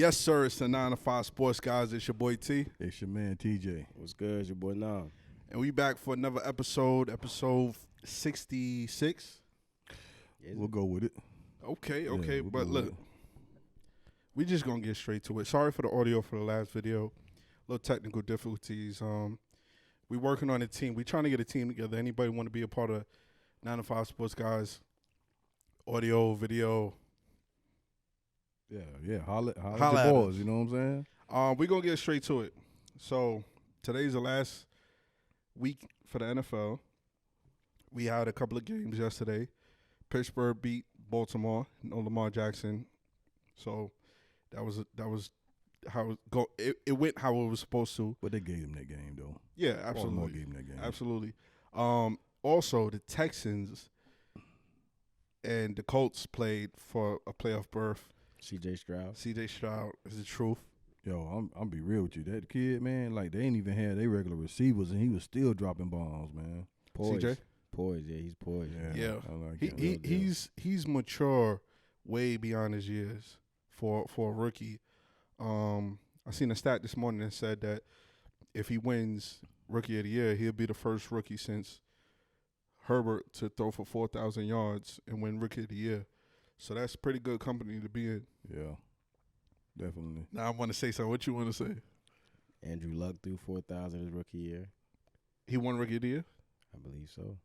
Yes, sir. It's the 9 to 5 Sports Guys. It's your boy T. It's your man TJ. What's good? It's your boy Nam. And we back for another episode 66. We'll go with it. Okay. We'll But go look, with it. we just going to get straight to it. Sorry for the audio for the last video. Little technical difficulties. We working on a team. We trying to get a team together. Anybody want to be a part of 9 to 5 Sports Guys? Audio, video. Yeah. Holla at at your boys, us. you know what I'm saying? We're going to get straight to it. So today's the last week for the NFL. We had a couple of games yesterday. Pittsburgh beat Baltimore. No Lamar Jackson. So that was how it went how it was supposed to. But they gave him that game, though. Yeah, Baltimore absolutely. gave him that game. Absolutely. Also, the Texans and the Colts played for a playoff berth. C.J. Stroud is the truth. Yo, I'm be real with you. That kid, man, like they ain't even had their regular receivers, and he was still dropping bombs, man. Poised. CJ? Poised, yeah, he's poised. Yeah. I like him. He's mature way beyond his years for a rookie. I seen a stat this morning that said that if he wins Rookie of the Year, he'll be the first rookie since Herbert to throw for 4,000 yards and win Rookie of the Year. So that's pretty good company to be in. Yeah, definitely. Now I want to say something. What you want to say? Andrew Luck threw 4,000 his rookie year. He won Rookie of the Year? I believe so.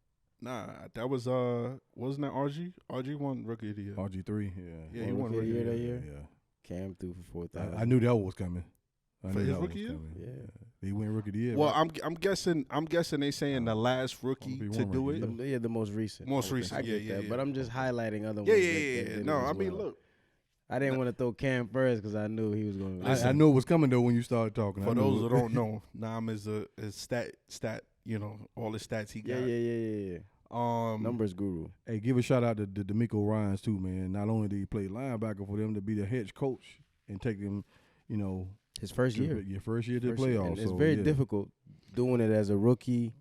Nah, that was wasn't that RG? RG won Rookie of the Year. RG3, Yeah, he won Rookie of the Rookie Year of the that Year. year. Cam threw for 4,000. I knew that was coming. I For knew his that was rookie year? coming. Yeah. He went Rookie of the Year. Well, right? I'm guessing they saying the last rookie be to one do rookie, it. Yeah, the most recent. Most Okay. recent, I get yeah. that, but I'm just highlighting other Yeah, ones. yeah, that yeah. did No, it I as mean, well. look. I didn't want to throw Cam first because I knew he was going to. I knew it was coming though when you started talking. For those who don't know, Nam is a stat. You know all the stats he got. Yeah. Numbers guru. Hey, give a shout out to D'Amico Ryans too, man. Not only did he play linebacker for them to be the head coach and take him, you know, His first year. Your first year to the First year. playoffs. And it's so, very yeah. difficult doing it as a rookie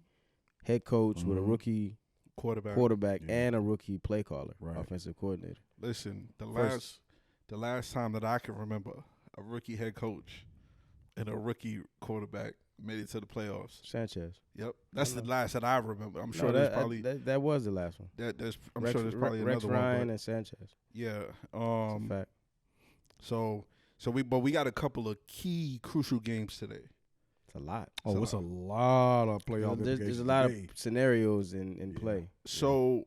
head coach with a Mhm. rookie Quarterback. quarterback and a rookie play caller, Right. offensive coordinator. Listen, First. the last time that I can remember a rookie head coach and a rookie quarterback made it to the playoffs. Sanchez. Yep, that's the last that I remember. I'm No, sure there's probably that was the last one. I'm sure there's probably Rex another Ryan one. and Sanchez. Yeah. That's a fact. So we got a couple of key crucial games today. It's a lot. Oh, it's a lot of playoff. There's implications a lot today. of scenarios in Yeah. play. So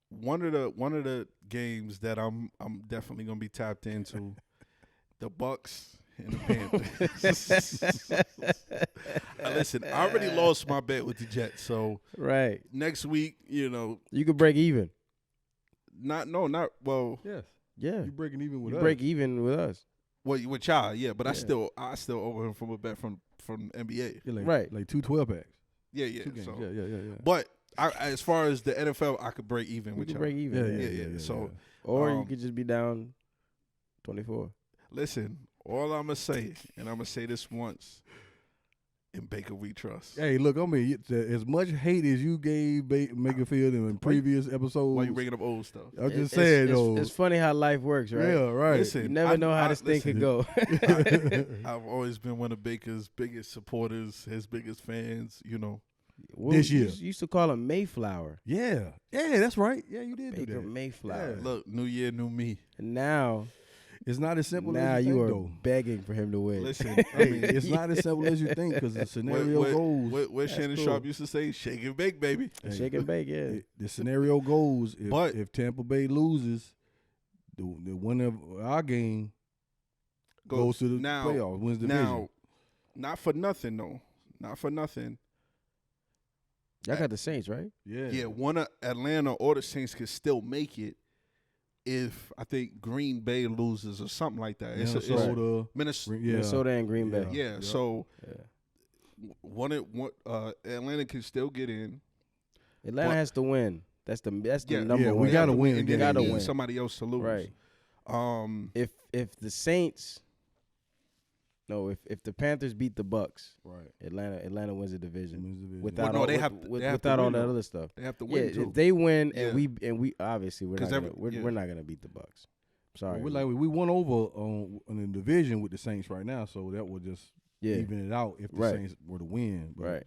one of the games that I'm definitely gonna be tapped into, the Bucks and the Panthers. Listen, I already lost my bet with the Jets, so Right. next week, you could break even. not well. Yes. Yeah. You breaking even with You us. break even with us. Well, with y'all, yeah, but I Yeah. still owe him from a bet from NBA. Yeah, like, Right. Like 2 12-packs. Yeah. 2 games. So, Yeah. but as far as the NFL, I could break even We with could y'all. break even. Yeah. So, Or you um, could just be down 24. listen, all I'm gonna say, and I'm gonna say this once: in Baker we trust. Hey, look, I mean, as much hate as you gave Baker Field in previous episodes, Why you bringing up old stuff? I'm just saying, though. It's funny how life works, right? Yeah, right. Listen, You never know how this thing could go. I've always been one of Baker's biggest supporters, his biggest fans. This year. You used to call him Mayflower. Yeah, that's right. Yeah, you did do Baker that. Mayflower. Yeah. Look, new year, new me. And now It's not as simple now as you you think, are though. begging for him to win. Listen, Hey, it's not as simple as you think because the scenario goes. What Shannon cool. Sharp used to say, "Shake and bake, baby." Hey, Shake and bake, yeah. The scenario goes But- if Tampa Bay loses, the winner of our game goes to the playoffs, wins the division. Now, not for nothing though. Not for nothing. Y'all got the Saints, right? Yeah, one of Atlanta or the Saints could still make it if I think Green Bay loses or something like that. Minnesota, Minnesota. yeah, Minnesota and Green Bay. Yeah. Yep. So Yeah. Atlanta can still get in. Atlanta But- has to win. That's the Yeah, number we one. They gotta have to win and to then get they in. need Win. somebody else to lose. Right. Um. If the Saints, no, if the Panthers beat the Bucks, right. Atlanta wins the division. Wins the division. Without Well, no, all, they have to without all win, that though. other stuff. They have to Yeah, win too. if they win Yeah. and we obviously we're 'Cause not gonna, yeah. we're not gonna beat the Bucks. Sorry. We won over on in the division with the Saints right now, so that would just even it out if the Saints were to win. But, right.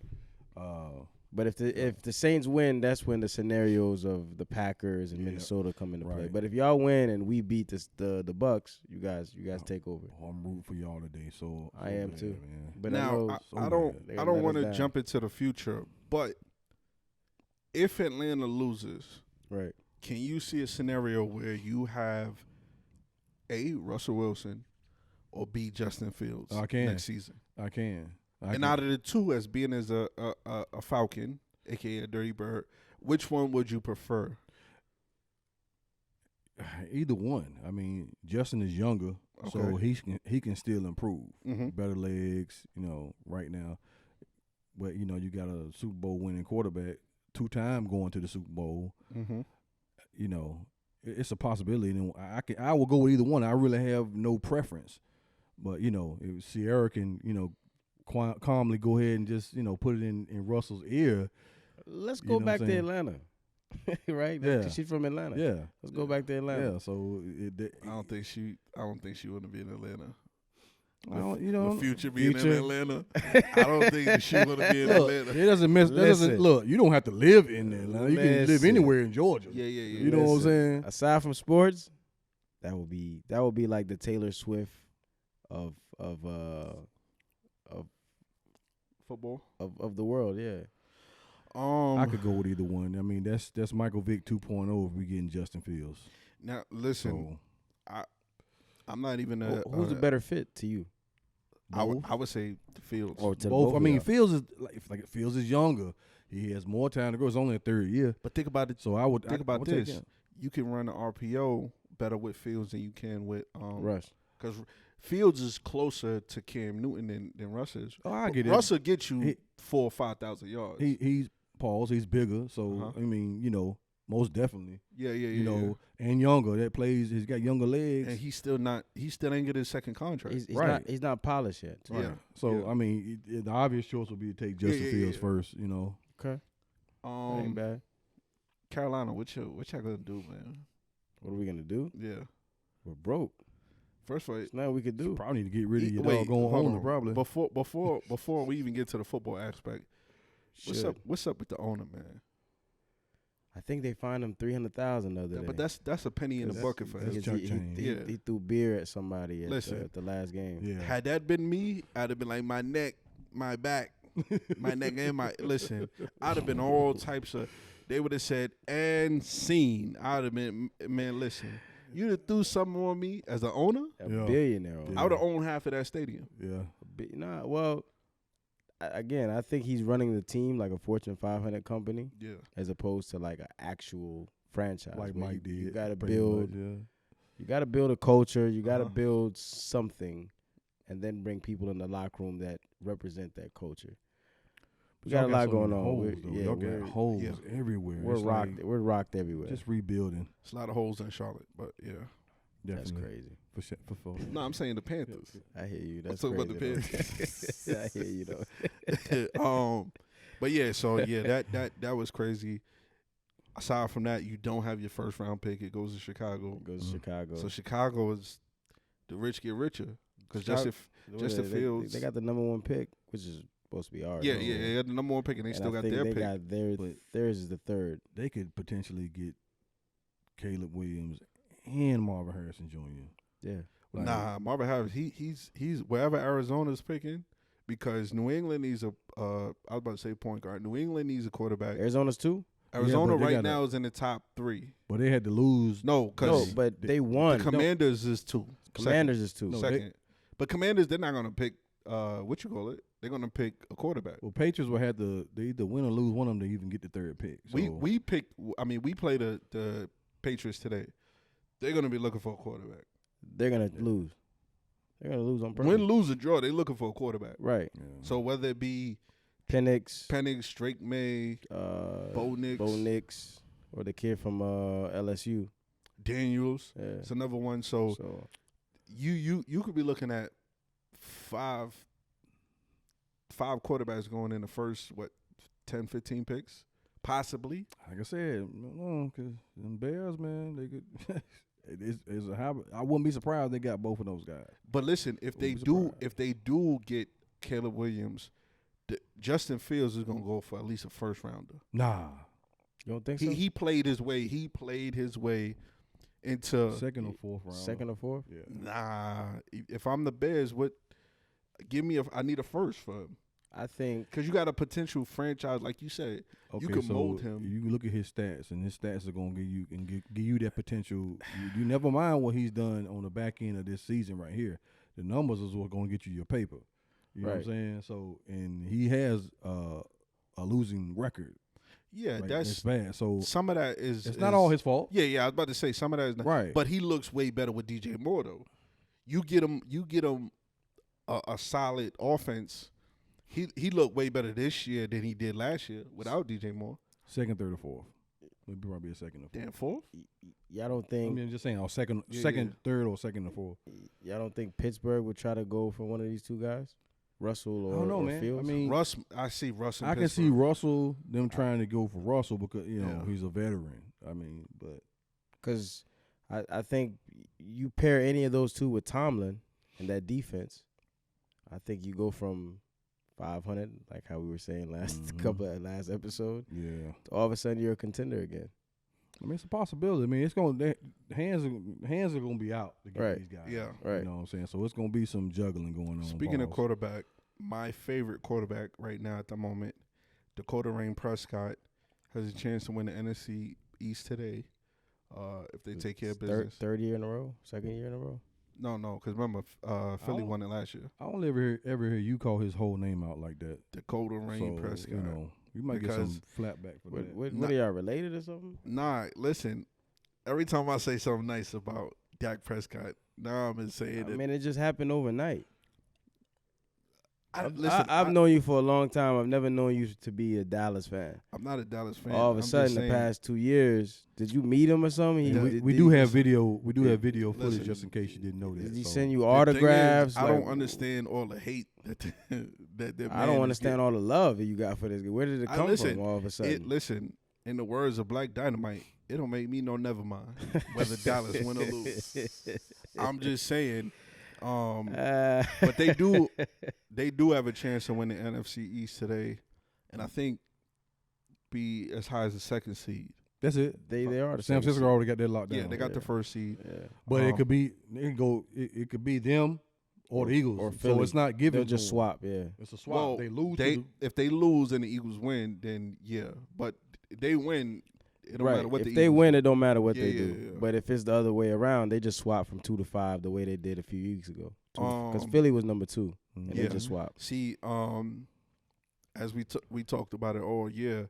But if the Saints win, that's when the scenarios of the Packers and Minnesota come into play. But if y'all win and we beat the Bucks, you guys take over. I'm rooting for y'all today, so I am too. Man. But now I don't want to jump into the future, but if Atlanta loses, right, can you see a scenario where you have A, Russell Wilson, or B, Justin Fields next season? I can. Out of the two, as being as a Falcon, a.k.a. a Dirty Bird, which one would you prefer? Either one. I mean, Justin is younger, so he can still improve. Mm-hmm. Better legs, right now. But, you got a Super Bowl winning quarterback, 2-time going to the Super Bowl. Mm-hmm. It's a possibility. And I will go with either one. I really have no preference. But, if Sierra can, calmly go ahead and just, put it in Russell's ear. Let's go back to Atlanta. Right? Yeah. She's from Atlanta. Yeah. Let's go back to Atlanta. Yeah, so I don't think she want to be in Atlanta. The future being in Atlanta. I don't think she want to be in Atlanta. It doesn't look, you don't have to live in Atlanta. You can live anywhere in Georgia. Yeah. You know what I'm saying? Aside from sports, that would be like the Taylor Swift of football of the world, yeah. I could go with either one. I mean, that's Michael Vick 2.0 if we getting Justin Fields. Now, listen, I'm not even who's a better fit to you? I would say Fields. Or to both. I mean, Fields is Fields is younger. He has more time to go. It's only a third year. But think about it. So I would think about this. You can run the RPO better with Fields than you can with Russ. Because Fields is closer to Cam Newton than Russ is. Oh, I get it. Russ will get you 4,000 or 5,000 yards. He's bigger. So I mean, most definitely. Yeah. And younger. He's got younger legs. And he still ain't get his second contract. He's not polished yet. Right. Yeah. So I mean, the obvious choice would be to take Justin Fields first. Okay. Ain't bad. Carolina, what y'all gonna do, man? What are we gonna do? Yeah. We're broke. First of all, it's nothing we could do. You probably need to get rid of your doggone owner, probably. Before we even get to the football aspect, what's up with the owner, man? I think they fined him $300,000 the other day. But that's a penny in the bucket for him. He threw beer at somebody at the last game. Yeah. Had that been me, I'd have been like my neck, my back, my neck and my listen. I'd have been all types of. They would have said and seen. I'd have been man. Listen, you'd have threw something on me as an owner. A billionaire. I would have owned half of that stadium. Yeah. Well. Again, I think he's running the team like a Fortune 500 company, as opposed to like an actual franchise. Like Mike did. You got to build. You got to build a culture. You got to build something, and then bring people in the locker room that represent that culture. We got a lot going on. Y'all got holes everywhere. We're rocked everywhere. Just rebuilding. It's a lot of holes in Charlotte, but yeah. That's crazy. For no, I'm saying the Panthers. I hear you. That's I'm talking about the Panthers. I hear you though. But yeah, so that was crazy. Aside from that, you don't have your first round pick. It goes to Chicago. So Chicago is the rich get richer because Justin Fields. They got the number one pick, which is supposed to be ours. Yeah, they got the number one pick, and they still got their pick. Got theirs is the third. They could potentially get Caleb Williams and Marvin Harrison Jr. Yeah. Marvin Harris, he's wherever Arizona's picking, because New England needs I was about to say point guard. New England needs a quarterback. Arizona's too? Arizona right now is in the top 3. But they had to lose. No, but they won. The Commanders is 2. Commanders is 2. Second. But Commanders, they're not going to pick, they're going to pick a quarterback. Well, Patriots will have to, they either win or lose one of them to even get the third pick. So. We play the Patriots today. They're going to be looking for a quarterback. They're going to lose. They're going to lose on purpose. Win, lose, or draw, they're looking for a quarterback. Right. Yeah. So whether it be Penix, Drake May, Bo Nix, or the kid from LSU. Daniels. Yeah. It's another one. So you could be looking at five quarterbacks going in the first, 10, 15 picks? Possibly. Like I said, because them Bears, man, they could I wouldn't be surprised if they got both of those guys. But listen, if they do get Caleb Williams, Justin Fields is gonna go for at least a first rounder. Nah, you don't think so? He played his way. He played his way into second or fourth round. Second or fourth? Yeah. Nah, if I'm the Bears, I need a first for him. I think because you got a potential franchise, like you said. Okay, you can so mold him. You look at his stats, and his stats are going to give you that potential. You never mind what he's done on the back end of this season right here. The numbers is what's going to get you your paper. You know what I'm saying? So, and he has a losing record. Yeah, right? that's bad. So some of that it's not all his fault. Yeah, I was about to say some of that is not. Right. But he looks way better with DJ Moore though. You get him a solid offense. He looked way better this year than he did last year without DJ Moore. Second, third, or fourth. Maybe probably a second or fourth. Damn, fourth? Y'all don't think? I mean, just saying, second, third, or second or fourth. Y'all don't think Pittsburgh would try to go for one of these two guys, Russell or, I don't know, or man. Fields? I mean, I see Russell. I can see Russell them trying to go for Russell because he's a veteran. I mean, but because I think you pair any of those two with Tomlin and that defense, I think you go from 500, like how we were saying last episode. Yeah. All of a sudden, you're a contender again. I mean, it's a possibility. I mean, it's going to hands are going to be out to get these guys. Yeah. Right. You know what I'm saying? So it's going to be some juggling going on. Speaking of quarterback, my favorite quarterback right now at the moment, Dakota Rain Prescott, has a chance to win the NFC East today if they take care of business. Third year in a row? Second year in a row? No, because remember, Philly won it last year. I only ever hear you call his whole name out like that. Dakota Rain Prescott. You know, you might get some flat back for that. What are y'all related or something? Nah, listen. Every time I say something nice about Dak Prescott, now I'm saying it. I mean, it just happened overnight. Listen, I've known you for a long time. I've never known you to be a Dallas fan. I'm not a Dallas fan. All of a sudden, the past 2 years, did you meet him or something? We do have video footage just in case you didn't know that. Did he send you autographs? I don't understand all the hate that I don't understand all the love that you got for this. Where did it come from all of a sudden? Listen, in the words of Black Dynamite, it don't make me no never mind whether Dallas win or lose. I'm just saying. But they do have a chance to win the NFC East today, and I think be as high as the second seed. That's it. They are. San Francisco already got that locked down. Yeah, they got the first seed. Yeah. But it could be it could be them or the Eagles. Or Philly. So it's not given. They'll just swap. Yeah, it's a swap. Well, they lose. If they lose and the Eagles win, then yeah. But they win. It don't matter what if they win, it don't matter what they do. Yeah. But if it's the other way around, they just swap from 2 to 5 the way they did a few weeks ago. Because Philly was number 2, and they just swapped. See, as we talked about it all year,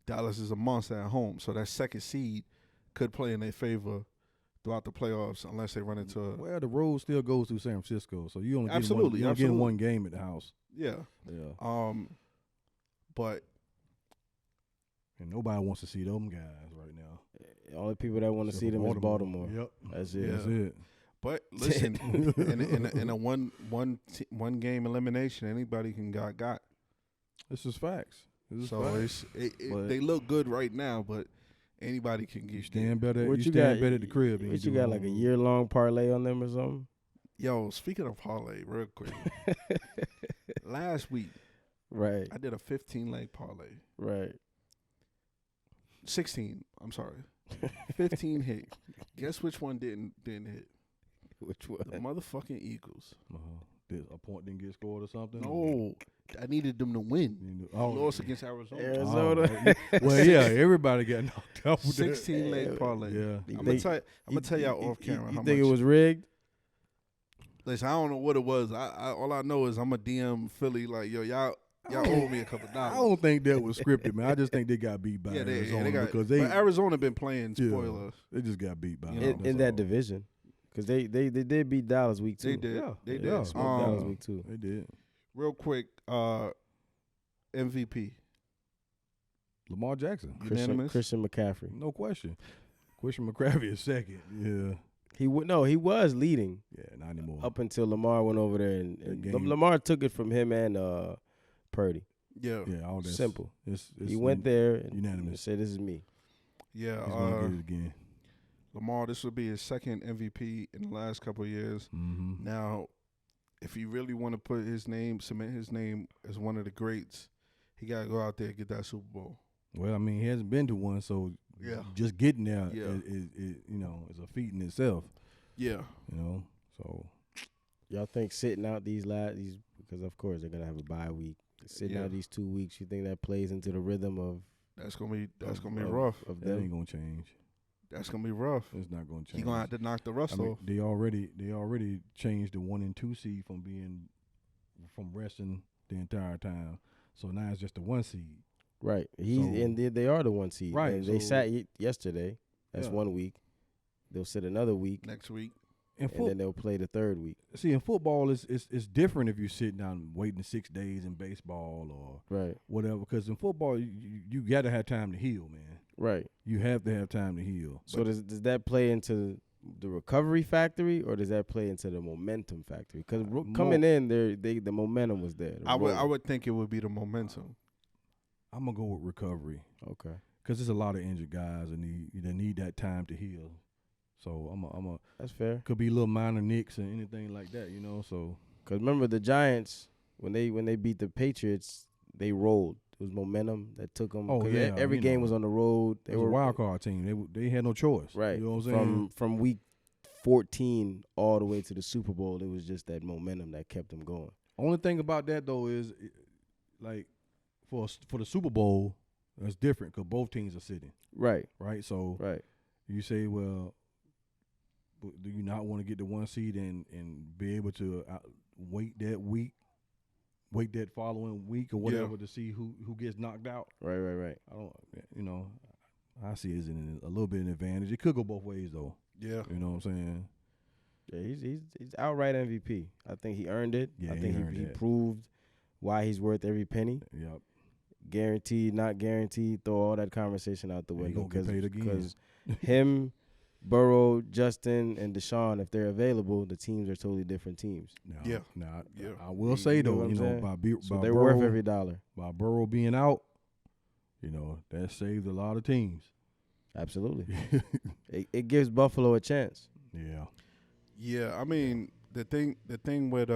Dallas is a monster at home, so that second seed could play in their favor throughout the playoffs unless they run into. Well, the road still goes through San Francisco, so you only get one game at the house. Yeah. But. And nobody wants to see them guys right now. The only people that want to see them is Baltimore. Yep, that's it. That's it. But listen, in a one game elimination, anybody can got. This is facts. They look good right now, but anybody can get. Stand better at the crib. What you got, like a year-long parlay on them or something? Yo, speaking of parlay, real quick. Last week, right, I did a 15-leg parlay. Right. 16. I'm sorry. 15 hit. Guess which one didn't hit? Which one? The motherfucking Eagles. Did a point didn't get scored or something? No, I needed them to win. Lost against Arizona. Well, yeah, everybody got knocked out. 16-leg parlay. Yeah. I'm gonna tell y'all off camera. You think it was rigged? Listen, I don't know what it was. All I know is I'm a DM Philly like, yo, y'all owe me a couple dollars. I don't think that was scripted, man. I just think they got beat by Arizona because Arizona been playing spoilers. They just got beat by in that division because they did beat Dallas week 2. They did. Yeah, they did. Dallas week 2. They did. Real quick, MVP. Lamar Jackson. Unanimous. Christian McCaffrey. No question. Christian McCaffrey is second. Yeah. He was leading. Yeah, not anymore. Up until Lamar went over there and Lamar took it from him and Purdy. Yeah. Yeah, all that. Simple. It's he went there and unanimous. said, "This is me." Yeah. He's gonna get it again. Lamar, this would be his second MVP in the last couple of years. Mm-hmm. Now, if he really want to put his name, cement his name as one of the greats, he got to go out there and get that Super Bowl. Well, I mean, he hasn't been to one, so Yeah. just getting there Yeah. is a feat in itself. Yeah. So Y'all think sitting out these because of course they're gonna have a bye week. Sitting out these 2 weeks, you think that plays into the rhythm of That's gonna be rough. of that ain't them? gonna change. That's gonna be rough. It's not gonna change. He gonna have to knock the rust I mean, off. they already changed the 1 and 2 seed from resting the entire time. So now it's just the 1 seed. Right. So- They are the 1 seed. Right, And they so- sat yesterday. That's Yeah. 1 week. They'll sit another week, Next week. And and then they'll play the 3rd week. see, in football, it's different if you're sitting down waiting 6 days in baseball or Right. whatever. Because in football, you got to have time to heal, man. Right. You have to have time to heal. So does that play into the recovery factory, or does that play into the momentum factory? Because coming in, the momentum was there. I would think it would be the momentum. I'm gonna go with recovery Okay. because there's a lot of injured guys that need that time to heal. So I'm That's fair. could be little minor nicks and anything like that, So Because remember the Giants when they beat the Patriots, they rolled. It was momentum that took them. Oh, yeah, every game was on the road. they were a wild card team. They had no choice. Right. You know what I'm saying? From week 14 all the way to the Super Bowl, it was just that momentum that kept them going. Only thing about that though is, like, for the Super Bowl, that's different because both teams are sitting. Right. Right. So Right. you say, well, do you not want to get the 1 seed and be able to wait that week, wait that following week or whatever to see who gets knocked out? Right. I don't, I see it as a little bit an advantage. It could go both ways though. Yeah. You know what I'm saying? Yeah, he's outright MVP. I think he earned it. Yeah, I think earned he it. proved why he's worth every penny. Yep. Guaranteed, not guaranteed. Throw all that conversation out the Yeah, he window gonna get paid again. because him, Burrow, Justin, and Deshaun, if they're available, the teams are totally different teams. Now, Yeah. I will say know though, what I'm saying? So by they're Burrow, worth every dollar. by Burrow being out, that saved a lot of teams. Absolutely. It gives Buffalo a chance. Yeah. Yeah, I mean the thing with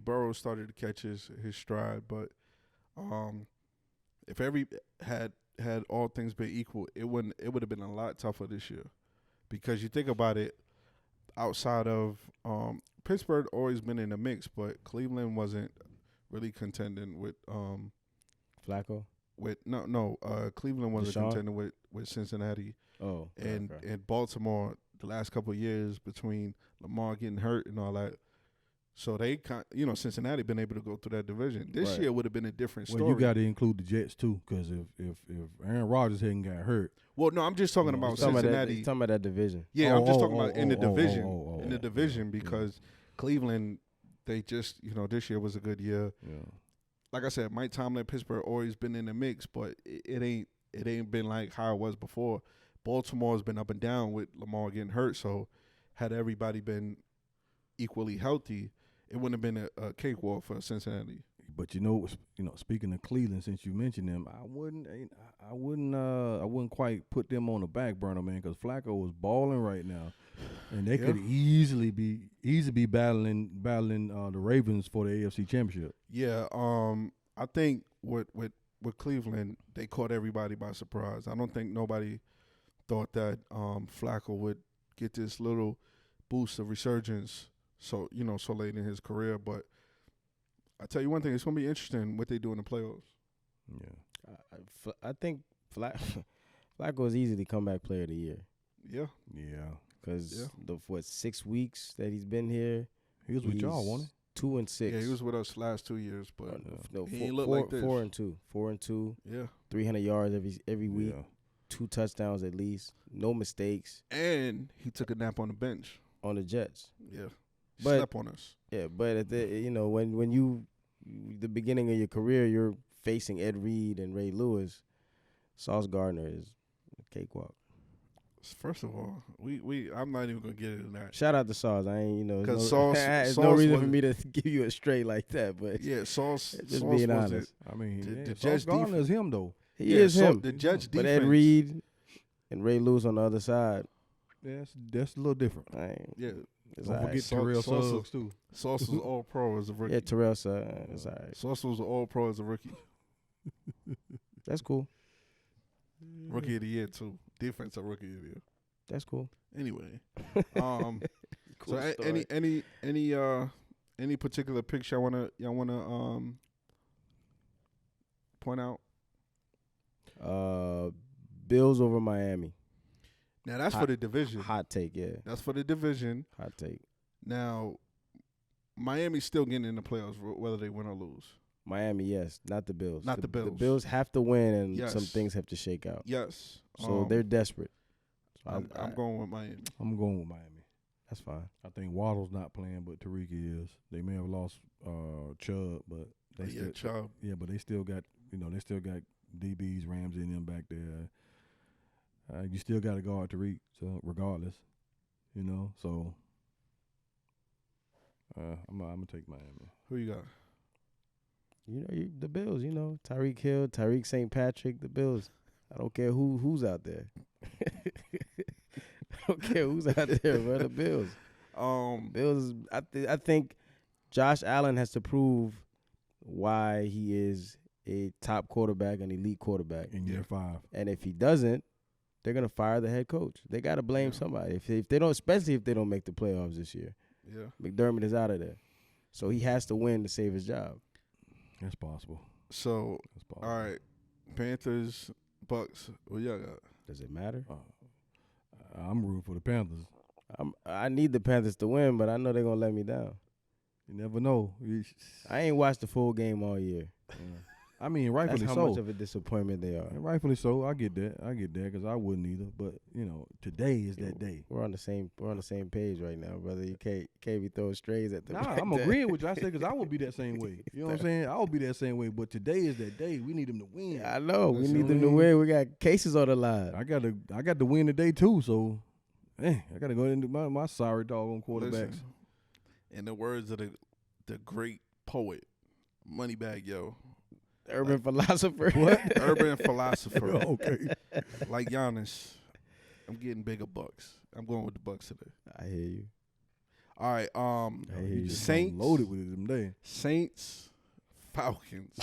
Burrow started to catch his stride, but if every had all things been equal, it would have been a lot tougher this year, because you think about it, outside of Pittsburgh always been in the mix, but Cleveland wasn't really contending with Flacco? Cleveland wasn't Deshaun? contending with Cincinnati. Oh. And okay. and Baltimore the last couple of years between Lamar getting hurt and all that. So they Cincinnati been able to go through that division. This Right. year would have been a different story. Well, you got to include the Jets too, because if Aaron Rodgers hadn't got hurt, Well, no, I'm just talking about Cincinnati. He's talking about that division. Yeah, I'm just talking about in the division. In In the division, because Cleveland, they just this year was a good year. Yeah. Like I said, Mike Tomlin, Pittsburgh always been in the mix, but it ain't been like how it was before. Baltimore's been up and down with Lamar getting hurt, so had everybody been equally healthy, it wouldn't have been a cakewalk for Cincinnati. But speaking of Cleveland, since you mentioned them, I wouldn't quite put them on the back burner, man, because Flacco was balling right now, and they could easily be battling the Ravens for the AFC Championship. Yeah, I think with Cleveland, they caught everybody by surprise. I don't think nobody thought that Flacco would get this little boost of resurgence so late in his career. But I tell you one thing, it's going to be interesting what they do in the playoffs. Yeah. I think Flacco is easily comeback player of the year. Yeah. Yeah. Because 6 weeks that he's been here, He was with y'all, wasn't 2 and 6. Yeah, he was with us last 2 years, but he ain't four, look like this. 4 and 2. 4 and 2. Yeah. 300 yards every he? week. Yeah. 2 touchdowns at least. No mistakes And he took a nap on the bench. on the Jets. Yeah. He But- slept on us. Yeah, but at when you the beginning of your career, you're facing Ed Reed and Ray Lewis. Sauce Gardner is a cakewalk. First of all, I'm not even going to get into that. Shout out to Sauce. I ain't Because there's no Sauce reason for was- me to give you a straight like that. But Yeah, Sauce. just Sauce being was honest, I mean, The the Jets Gardner defense- is him though. he is him. The Jets But defense. Ed Reed, and Ray Lewis on the other side. Yeah, that's a little different. Yeah. It's Don't all forget right. Terrell Sauce- Suggs too. Sauce was all pro as a rookie. Yeah, Terrell side. It's all right. Sauce was all pro as a rookie. That's cool. Rookie of the year too. Defensive rookie of the year. That's cool. Anyway, Cool so story. any particular picks y'all wanna point out? Bills over Miami. Now that's for the division. Hot take, yeah. That's for the division. Hot take. Now, Miami's still getting in the playoffs whether they win or lose. Miami, yes, not the Bills. Not the Bills. The Bills have to win, and Yes. some things have to shake out. Yes. So they're desperate. So I'm going with Miami. I'm going with Miami. That's fine. I think Waddle's not playing, but Tariq is. They may have lost Chubb, but they still, Chubb. yeah, but they still got DBs, Ramsey, and them back there. You still got to guard Tariq, so regardless, So I'm gonna take Miami. Who you got? The Bills. Tyreek Hill, Tyreek St. Patrick, the Bills. I don't care who's out there. I don't care who's out there, bro. The Bills. Bills. I think Josh Allen has to prove why he is a top quarterback, an elite quarterback in year 5. And if he doesn't, they're gonna fire the head coach. They gotta blame somebody. If they don't, especially if they don't make the playoffs this year. Yeah. McDermott is out of there, so he has to win to save his job. That's possible. So, all right, Panthers, Bucks. What y'all got? Does it matter? I'm rooting for the Panthers. I need the Panthers to win, but I know they're gonna let me down. You never know. I ain't watched the full game all year. I mean, rightfully That's so. how much of a disappointment they are. And rightfully so. I get that because I wouldn't either. But today is that day. We're on the same page right now, brother. You can't be throwing strays at the. Nah, I'm agreeing with you. I said because I would be that same way. You know what I'm saying? I would be that same way. But today is that day. We need them to win. Yeah, I know. We That's need them to win. We got cases on the line. I got to win today too. So, I got to go into my sorry doggone quarterbacks. Listen, in the words of the great poet, Moneybag Yo. Urban philosopher. What? Urban philosopher. Okay. Like Giannis, I'm getting bigger bucks. I'm going with the Bucks today. I hear you. All right. I hear you. Saints Loaded with it them day. Saints, Falcons.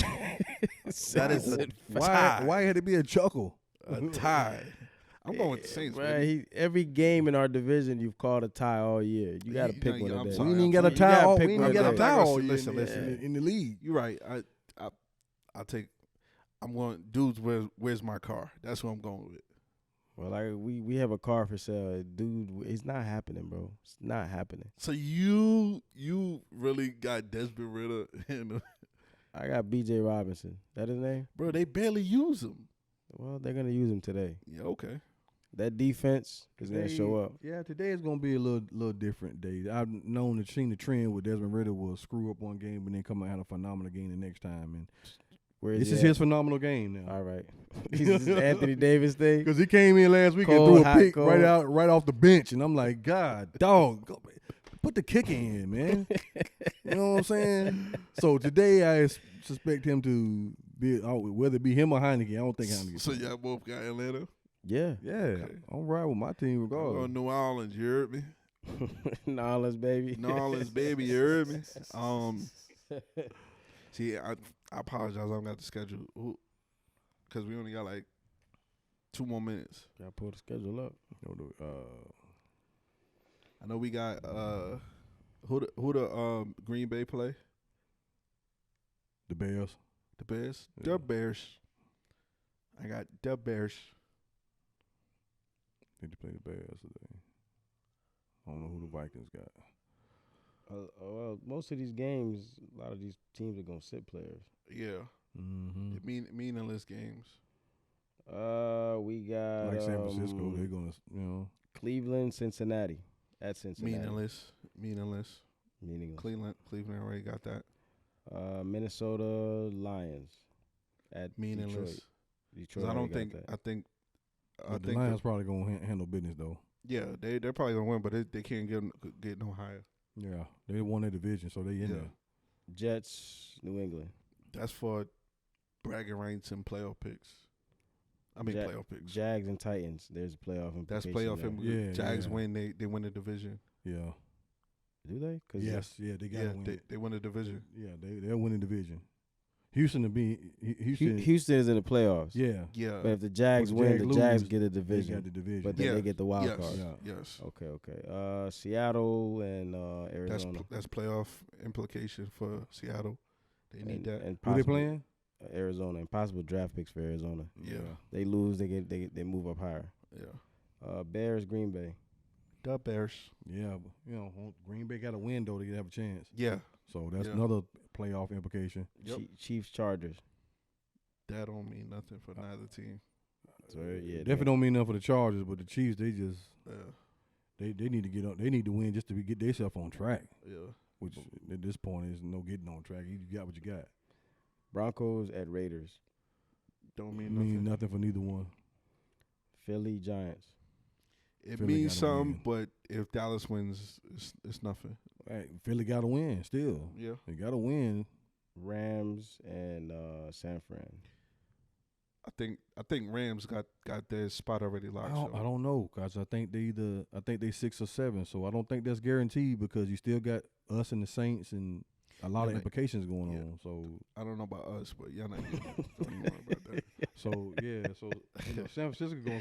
That is a Why had it be a chuckle? A tie. I'm going with the Saints. Right, every game in our division, you've called a tie all year. You got to You- pick you one know, of I'm them. sorry. We ain't even got a You tie. gotta We pick ain't one even of got a them. tie all Listen, year listen. in the league. You're right. I'll take. I'm going. Dudes, where's my car? That's what I'm going with. Well, we have a car for sale, dude. It's not happening, bro. It's not happening. So you really got Desmond Ritter and I got B.J. Robinson. That his name? bro? They barely use him. Well, they're gonna use him today. Yeah. Okay. That defense is gonna show up. Yeah, today is gonna be a little different day. I've seen the trend where Desmond Ritter will screw up one game and then come out and have a phenomenal game the next time. And this is his phenomenal game now. All right. This is Anthony Davis thing. Because he came in last week Cold, and threw a hot, pick cold. right off the bench, and I'm like, God, dog, put the kicker in, man. You know what I'm saying? So today I suspect him to be, whether it be him or Heineke. I don't think Heineke. So y'all both got Atlanta. Yeah. Yeah, Okay. I'm right with my team I'm going regardless. New Orleans. You heard me. Nolans, baby. New Orleans, baby. You heard me. See, I apologize. I don't got the schedule because we only got like 2 more minutes. Gotta pull the schedule up. I know we got who the Green Bay play? The Bears. The Bears. Yeah. The Bears. I got the Bears. I think they play the Bears today. I don't know who the Vikings got. Well, most of these games, a lot of these teams are gonna sit players. Yeah. Mm-hmm. The meaningless games. We got Like San Francisco, they're gonna, Cleveland, Cincinnati. At Cincinnati. Meaningless. Meaningless. Cleveland already got that. Minnesota Lions at Meaningless. Detroit. 'Cause I already don't got think. that. I think. the Lions probably gonna handle business though. Yeah, they're probably gonna win, but they can't get no higher. Yeah, they won their division, so they in there. Jets, New England. That's for bragging rights and playoff picks. I mean playoff picks. Jags and Titans. There's a playoff That's implication playoff. there. Yeah, Jags yeah. win. They win the division. Yeah. Do they? Cause Yes. Yeah. They got to win. They win the division. Yeah. They'll win the division. Houston to be Houston. Houston is in the playoffs. Yeah. Yeah. But if the Jags But the win, Jags the Jags lose, get a They division. got the division. But then Yeah. they get the wild Yes. card. Yeah. Yes. Okay. Seattle and Arizona. That's playoff implication for Seattle. They need that. And Who they possible- playing? Arizona and possible draft picks for Arizona. Yeah. They lose, they move up higher. Yeah. Bears, Green Bay. The Bears. Yeah. But, Green Bay got to win though to have a chance. Yeah. So that's Yeah. another playoff implication. Yep. Chiefs, Chargers. That don't mean nothing for neither team. So yeah, Definitely don't mean nothing for the Chargers, but the Chiefs, they just Yeah. they need to get up. They need to win just to get themselves on track. Yeah. Which at this point is no getting on track. You got what you got. Broncos at Raiders. Don't It mean nothing. means nothing for neither one. Philly, Giants. It Philly means gotta something, but if Dallas wins, it's nothing. Hey, Philly got to win still. Yeah. They got to win. Rams and San Fran. I think Rams got their spot already locked. I don't know because I think they 6 or 7. So I don't think that's guaranteed because you still got us and the Saints and a lot of implications going on. So I don't know about us, but y'all not don't even worry about that. So San Francisco gonna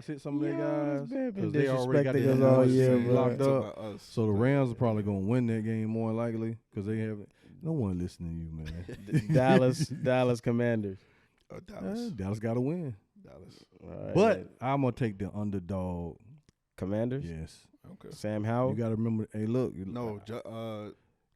sit some of their guys been because they already got disrespecting their us all guys year, locked bro. up. About us. So the Rams are probably gonna win that game more likely because they have no one listening to you, man. Dallas Commanders. Dallas. Dallas got to win, Dallas. All right. but I'm gonna take the underdog. Commanders. Yes, Okay. Sam you Howell. got to remember. Hey, look, No,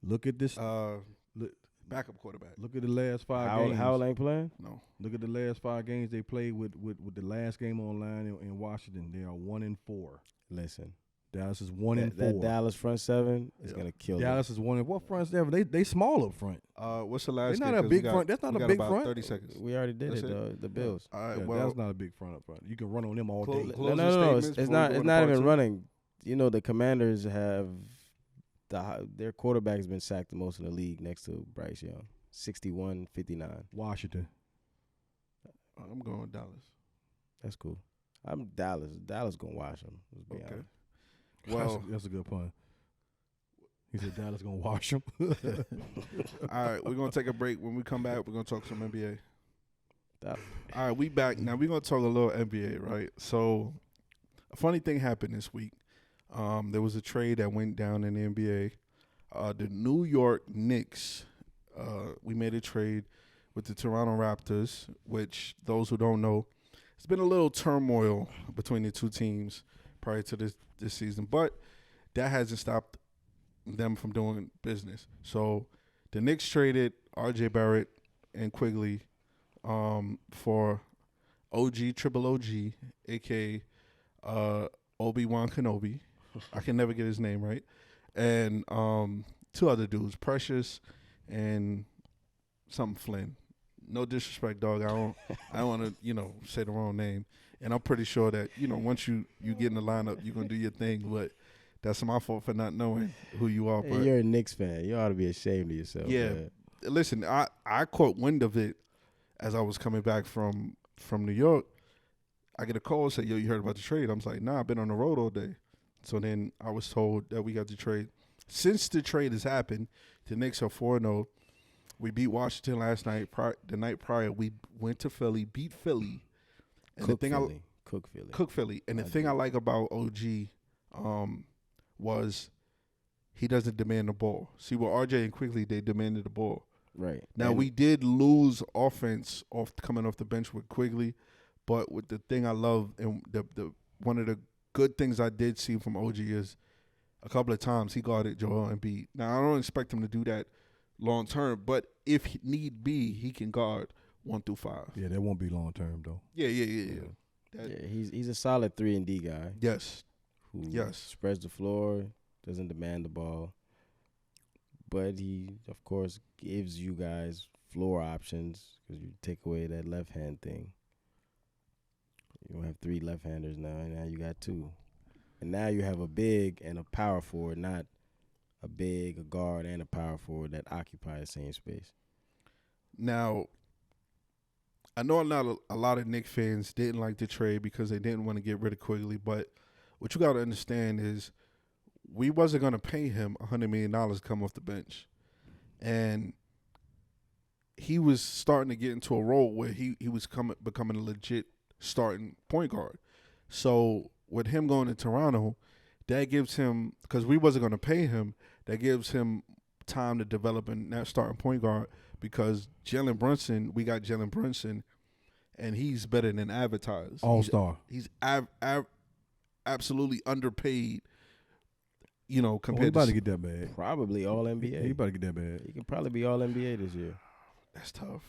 look at this. backup quarterback. Look at the last 5 games. Howell ain't playing. No. Look at the last 5 games they played with the last game online in Washington. They are 1-4. Listen, Dallas is 1-4. that Dallas front seven is Yeah. gonna kill Dallas is 1. What front seven? They small up front. What's the last? They're not game? a 'Cause big we got- front. That's not we a got big about front. 30 seconds. We already did That's it. The Bills. All right. Yeah, well, that's not a big front up front. You can run on them all Clo- day. clo- No, Closing It's statements not. before we It's go not into even part running. You know, the Commanders have their quarterback has been sacked the most in the league, next to Bryce Young, 61-59. Washington. I'm going Dallas. That's cool. I'm Dallas. Dallas gonna wash them. Let's be Okay. honest. Well, that's a good pun. He said Dallas gonna wash them. all right, we're gonna take a break. When we come back, we're gonna talk some NBA. That- All right, we back now. We're gonna talk a little NBA, right? So, a funny thing happened this week. There was a trade that went down in the NBA. The New York Knicks. We made a trade with the Toronto Raptors, which those who don't know, it's been a little turmoil between the two teams prior to this season, but that hasn't stopped them from doing business. So the Knicks traded R.J. Barrett and Quigley for Triple OG, a.k.a. Obi-Wan Kenobi. I can never get his name right. And 2 other dudes, Precious and something Flynn. No disrespect, dog. I don't want to, say the wrong name. And I'm pretty sure that, once you get in the lineup, you're going to do your thing. But that's my fault for not knowing who you are. Hey, But you're a Knicks fan. You ought to be ashamed of yourself. Yeah. man. listen, I caught wind of it as I was coming back from New York. I get a call, say, yo, you heard about the trade? I was like, nah, I've been on the road all day. So then I was told that we got the trade. Since the trade has happened, the Knicks are 4-0. We beat Washington last night. The night prior, we went to Philly, beat Philly. And Cook Philly. Cook Philly. And the thing I like about OG was he doesn't demand the ball. See, with RJ and Quigley, they demanded the ball. Right. Now, And we did lose offense coming off the bench with Quigley, but with the thing I love and the one of the good things I did see from OG is a couple of times he guarded Joel Embiid. Now, I don't expect him to do that long term, but if need be, he can guard 1 through 5. Yeah, that won't be long term though. Yeah. yeah, he's a solid 3-and-D guy Yes. who Yes. spreads the floor, doesn't demand the ball, but he, of course, gives you guys floor options because you take away that left-hand thing. You don't have 3 left-handers now, and now you got 2. And now you have a big and a power forward, not a big, a guard, and a power forward that occupy the same space. Now, I know a lot of Knicks fans didn't like the trade because they didn't want to get rid of Quigley, but what you got to understand is we wasn't going to pay him $100 million to come off the bench. And he was starting to get into a role where he was becoming a legit starting point guard. So with him going to Toronto, that gives him, because we wasn't going to pay him, that gives him time to develop in that starting point guard, because we got Jalen Brunson, and he's better than advertised. All-star. He's absolutely underpaid, compared He about to get that bad. Probably all NBA. He about to get that bad. He could probably be all NBA this year. That's tough.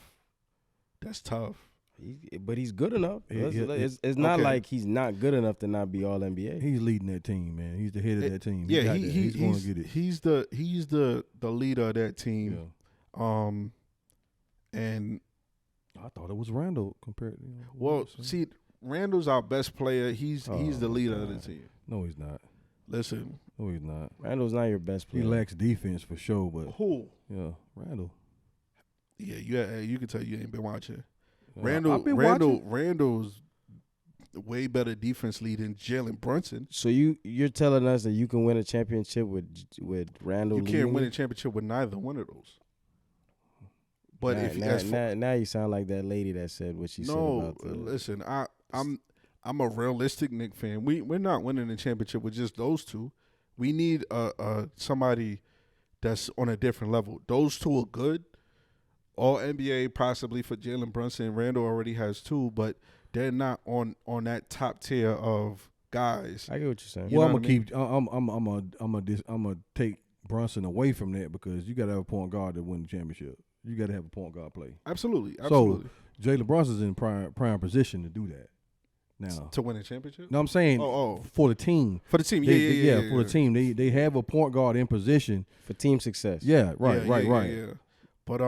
But he's good enough. Yeah, It's not like he's not good enough to not be all NBA. He's leading that team, man. He's the head of that team. Yeah, he's going to get it. He's the leader of that team. Yeah. And I thought it was Randall compared. See, Randall's our best player. He's the leader of the team. No, he's not. Listen, No, he's not. Randall's not your best player. He lacks defense for sure, but who? yeah, Randall. Yeah, you can tell you ain't been watching. I've been watching. Randall's way better defense lead than Jalen Brunson. So you're telling us that you can win a championship with Randall? You can't win a championship with neither one of those. But now you sound like that lady that said what she said about listen, I'm a realistic Knicks fan. We're not winning a championship with just those two. We need somebody that's on a different level. Those two are good. All NBA possibly for Jalen Brunson. Randall already has two, but they're not on that top tier of guys. I get what you're saying. Well, I'm gonna take Brunson away from that, because you got to have a point guard to win the championship. You got to have a point guard play. Absolutely. So Jalen Brunson's in prime position to do that now. To win a championship? No, I'm saying for the team. For the team, for the team. They have a point guard in position for team success. Yeah, right. Yeah. But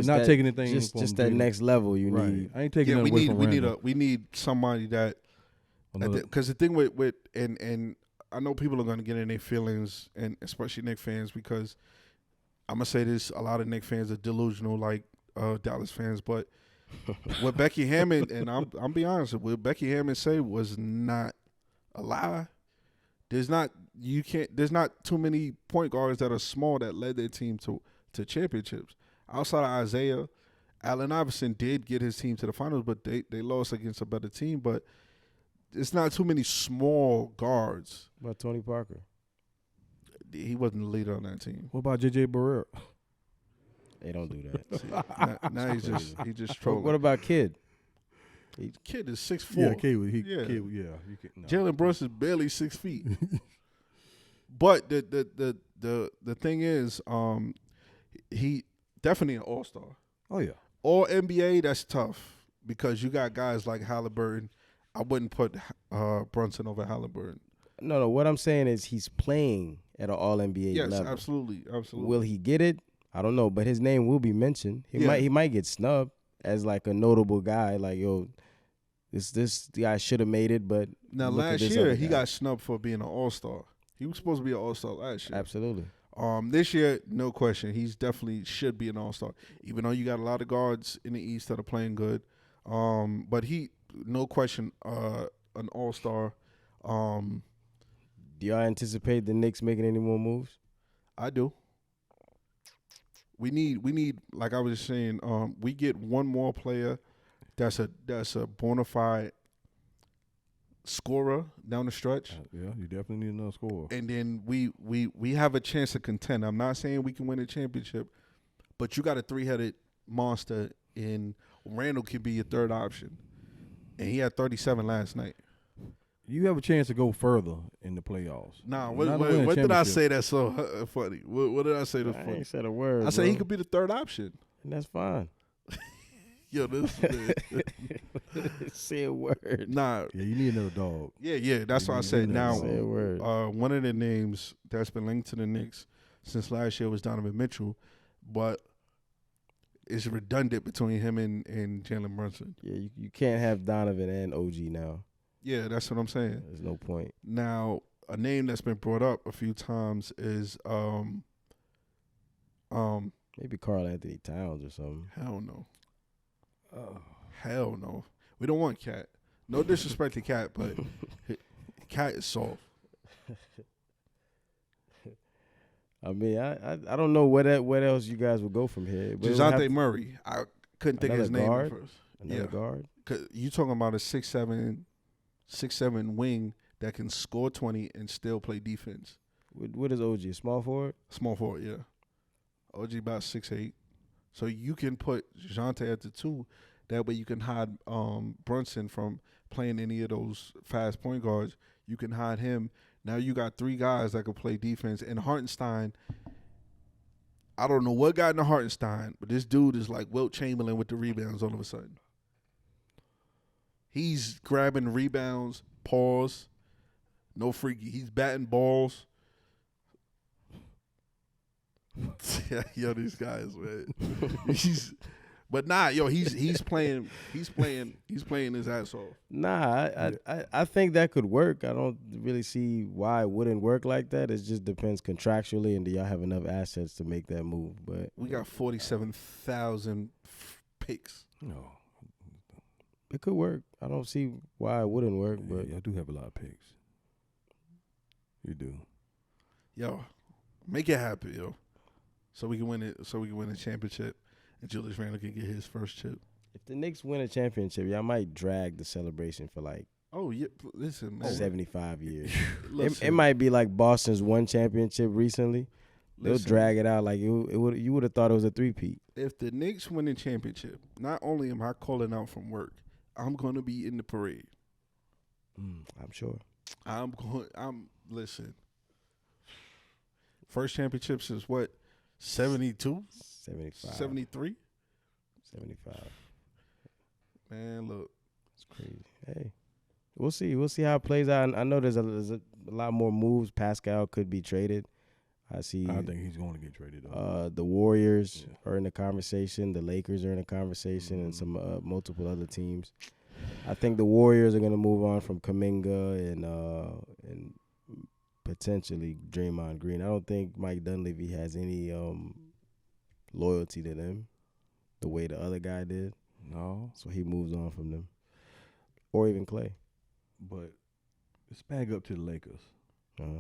not taking anything just that next level you need. I ain't taking nothing away from Randall. We need somebody that, because the thing with and I know people are going to get in their feelings, and especially Knicks fans, because I'm gonna say this: a lot of Knicks fans are delusional, like Dallas fans. But what Becky Hammond, and I'm be honest, what Becky Hammond said was not a lie. There's not too many point guards that are small that led their team to championships. Outside of Isaiah, Allen Iverson did get his team to the finals, but they lost against a better team. But it's not too many small guards. What about Tony Parker? He wasn't the leader on that team. What about J.J. Barrera? They don't do that. See, now he's just trolling. What about Kid? Kid is 6'4". Yeah, Kid, no. Jalen Brunson's barely 6 feet. But the thing is, he definitely an all-star. Oh yeah. All NBA, that's tough, because you got guys like Halliburton. I wouldn't put Brunson over Halliburton. No. What I'm saying is he's playing at an All NBA level. Yes, absolutely. Will he get it? I don't know, but his name will be mentioned. He might get snubbed as like a notable guy. Like, yo, this guy should have made it, but now last year he got snubbed for being an all-star. He was supposed to be an all-star last year. Absolutely. This year, no question, he's definitely should be an all-star. Even though you got a lot of guards in the East that are playing good, but he, no question, an all-star. Do y'all anticipate the Knicks making any more moves? I do. We need, like I was just saying, we get one more player that's a bona fide scorer down the stretch. Yeah, you definitely need another scorer. And then we have a chance to contend. I'm not saying we can win a championship, but you got a three-headed monster in Randall could be your third option. And he had 37 last night. You have a chance to go further in the playoffs. Nah, what did I say that's so funny? What did I say that's funny? I ain't said a word. I said he could be the third option. And that's fine. Yo, this say a word. Nah. Yeah, you need another dog. Yeah. That's why I said now. Say a word. One of the names that's been linked to the Knicks since last year was Donovan Mitchell, but it's redundant between him and Jalen Brunson. Yeah, you can't have Donovan and OG now. Yeah, that's what I'm saying. There's no point. Now, a name that's been brought up a few times is maybe Karl Anthony Towns or something. hell no. Hell no. We don't want Cat. No disrespect to Cat, but Cat is soft. I mean, I don't know what else you guys would go from here. But it would have DeJounte to- Murray. I couldn't think of his Another name guard? at first. Another Yeah. guard. 'Cause you talking about a 6'7" wing that can score 20 and still play defense. What is OG? A small forward? Small forward, yeah. OG about 6'8". So you can put DeJounte at the 2. That way you can hide Brunson from playing any of those fast point guards. You can hide him. Now you got 3 guys that can play defense. And Hartenstein, I don't know what got into Hartenstein, but this dude is like Wilt Chamberlain with the rebounds all of a sudden. He's grabbing rebounds, pause, no freaky. He's batting balls. Yo, these guys, man. He's playing his ass off. Nah, I think that could work. I don't really see why it wouldn't work like that. It just depends contractually, and do y'all have enough assets to make that move? But We got 47,000 picks. No, it could work. I don't see why it wouldn't work. But y'all do have a lot of picks. You do. Yo, make it happen, yo. So we can win it. So we can win a championship, and Julius Randle can get his first chip. if the Knicks win a championship, y'all might drag the celebration for like Oh yeah, listen, man. 75 years. Listen, It might be like Boston's one championship recently. They'll listen. drag it out like it would. You would have thought it was a three-peat. If the Knicks win the championship, not only am I calling out from work, I'm going to be in the parade. I'm sure. Listen. First championship since what? 72? 75. 73? 75. Man, look. It's crazy. Hey, we'll see. We'll see how it plays out. I know there's a lot more moves. Pascal could be traded. I see. I think he's going to get traded. Though. The Warriors are in the conversation. The Lakers are in the conversation, and some multiple other teams. I think the Warriors are going to move on from Kuminga and potentially Draymond Green. I don't think Mike Dunleavy has any loyalty to them the way the other guy did. No, So he moves on from them. Or even Clay. but let's back up to the Lakers.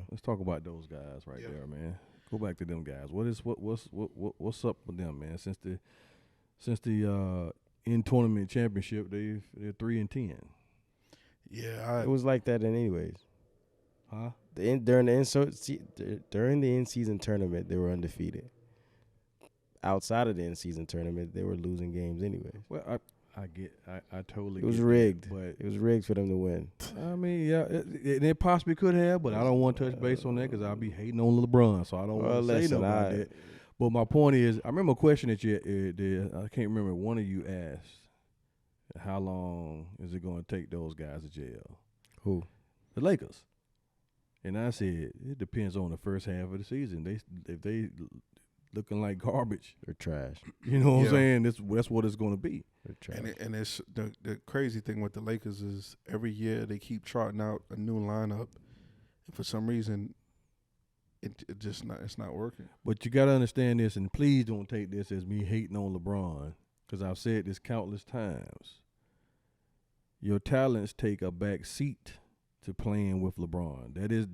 Let's talk about those guys right there, man. Go back to them guys. What's up with them, man? Since the in tournament championship, they're 3-10. Yeah, It was like that in anyways. Huh? During the in-season tournament, they were undefeated. Outside of the in-season tournament, they were losing games anyway. Well, I totally. It was get that, rigged. but It was rigged for them to win. I mean, yeah, it possibly could have, but I don't want to touch base on that because I'll be hating on LeBron, so I don't want to say listen, nothing about that. But my point is, I remember a question that I can't remember, one of you asked, how long is it going to take those guys to jail? Who? The Lakers. And I said, it depends on the first half of the season. If they looking like garbage, They're trash. you know what Yeah. I'm saying? That's what it's going to be. They're trash. and it's the crazy thing with the Lakers is every year they keep trotting out a new lineup, and for some reason, it's not working. But you got to understand this, and please don't take this as me hating on LeBron, because I've said this countless times. Your talents take a back seat to playing with LeBron. That is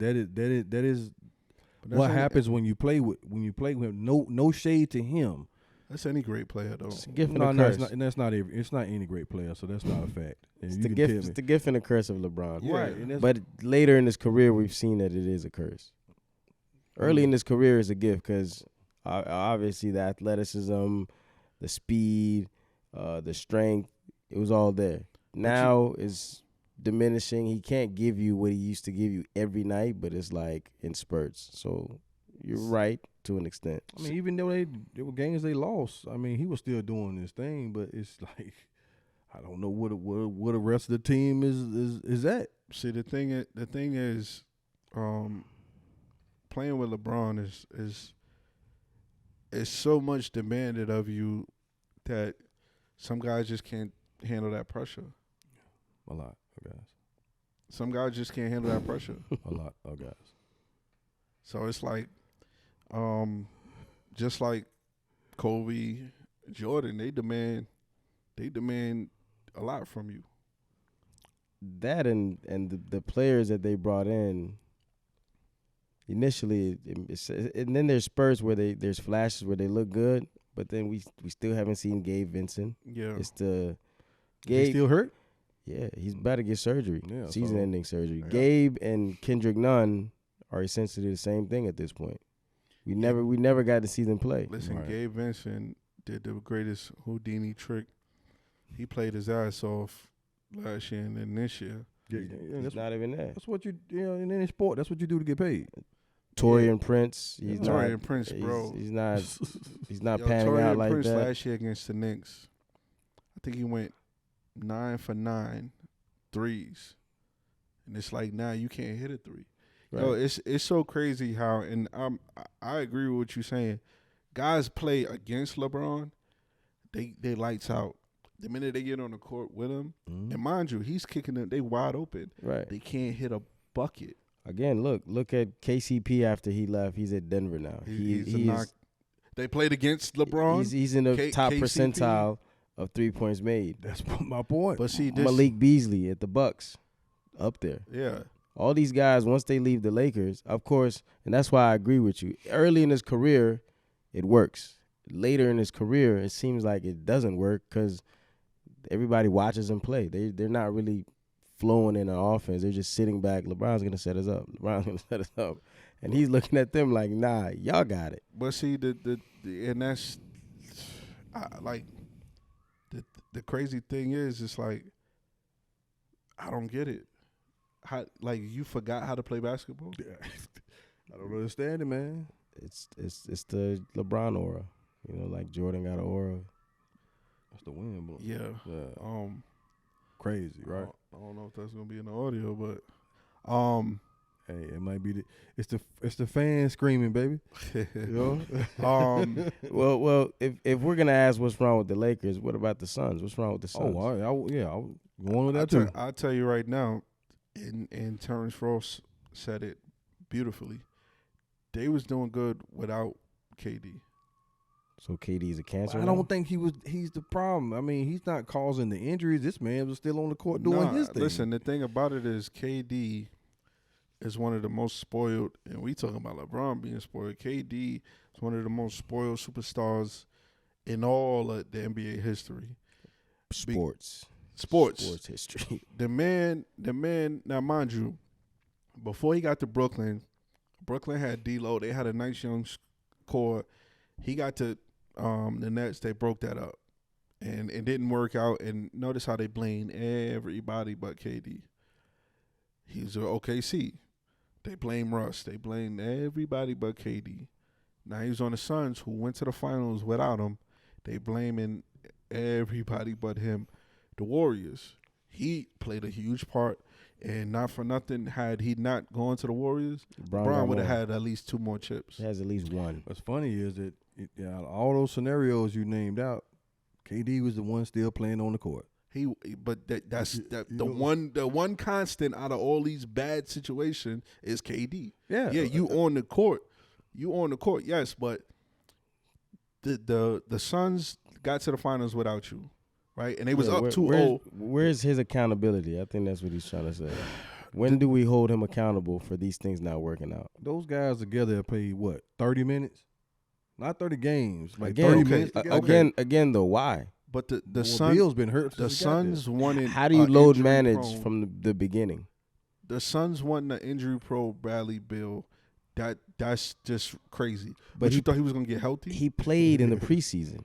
But what any- happens when you play with him. No shade to him. That's any great player though. It's a gift and No, a no, curse. it's not, and that's not every. It's not any great player, so that's not a fact. And It's you the can gift. tell It's me. the gift and the curse of LeBron. Yeah. Right, and that's, But later in his career, we've seen that it is a curse. Early in his career is a gift because obviously the athleticism, the speed, the strength, it was all there. Now is diminishing. He can't give you what he used to give you every night, but it's like in spurts. So you're right to an extent. I mean, even though there were games they lost, I mean, he was still doing his thing. But it's like, I don't know what the rest of the team is at. See, the thing is, playing with LeBron is so much demanded of you that some guys just can't handle that pressure. A lot of guys. Some guys just can't handle that pressure. A lot of guys. So it's like, just like Kobe, Jordan, they demand a lot from you. That and the players that they brought in. Initially, and then there's spurts where there's flashes where they look good, but then we still haven't seen Gabe Vincent. Yeah. It's the He Gabe. still hurt? Yeah, he's about to get surgery. Yeah, Season-ending surgery. yeah. Gabe and Kendrick Nunn are essentially the same thing at this point. We never got to see them play. Listen, Right. Gabe Vincent did the greatest Houdini trick. He played his ass off last year and then this year. Yeah, He's that's, not even there. that's what you in any sport. That's what you do to get paid. Torian Prince. He's Torian not, Prince, bro. He's not. He's not Yo, panning Torian out like Prince that. last year against the Knicks, I think he went 9 for 9 threes. And it's like, now you can't hit a three. Right. Yo, it's so crazy how, and I agree with what you're saying. Guys play against LeBron, they lights out. The minute they get on the court with him, Mm-hmm. and mind you, he's kicking them, they wide open. Right. They can't hit a bucket. Again, look at KCP after he left. He's at Denver now. He's a knock. They played against LeBron. He's in the top KCP. percentile of 3 points made. That's my point. But see, this, Malik Beasley at the Bucks, up there. yeah, All these guys, once they leave the Lakers, of course, and that's why I agree with you. Early in his career, it works. Later in his career, it seems like it doesn't work because everybody watches him play. They're not really flowing in an offense. They're just sitting back. LeBron's gonna set us up. LeBron's gonna set us up, and he's looking at them like, nah, y'all got it. but see the and that's like the crazy thing is, it's like I don't get it. How, like, you forgot how to play basketball? I don't understand it, man. It's the LeBron aura, like Jordan got an aura. That's the win, bro. Yeah. Crazy, right? I don't know if that's gonna be in the audio, but Hey, it might be it's the fans screaming, baby. You know? Well, if we're gonna ask what's wrong with the Lakers, what about the Suns? What's wrong with the Suns? Oh, I was going with that too. I'll tell you right now, and Terrence Ross said it beautifully. They was doing good without KD. So KD's a cancer. I now? don't think he's the problem. I mean, he's not causing the injuries. This man was still on the court doing his thing. Listen, the thing about it is KD is one of the most spoiled, and we talking about LeBron being spoiled. KD is one of the most spoiled superstars in all of the NBA history. Sports history. The man. Now, mind you, before he got to Brooklyn had D'Lo. They had a nice young core. He got to the Nets. They broke that up, and it didn't work out. And notice how they blame everybody but KD. He's a OKC. They blame Russ. They blame everybody but KD. Now he's on the Suns, who went to the finals without him. They blaming everybody but him. The Warriors. He played a huge part, and not for nothing, had he not gone to the Warriors, LeBron would have had at least 2 more chips. He has at least one. What's funny is that all those scenarios you named out, KD was the one still playing on the court. But the one constant out of all these bad situations is KD. Yeah, you on the court, yes, but the Suns got to the finals without you, right? And they was up 2-0. Where's his accountability? I think that's what he's trying to say. When do we hold him accountable for these things not working out? Those guys together have played 30 minutes, not 30 games, like again, 30 minutes. Again, though, why? But the Suns, Bill's been hurt. The Suns won. How do you load manage from the beginning? The Suns won the injury pro Bradley Beal. That's just crazy. But you thought he was gonna get healthy? He played in the preseason.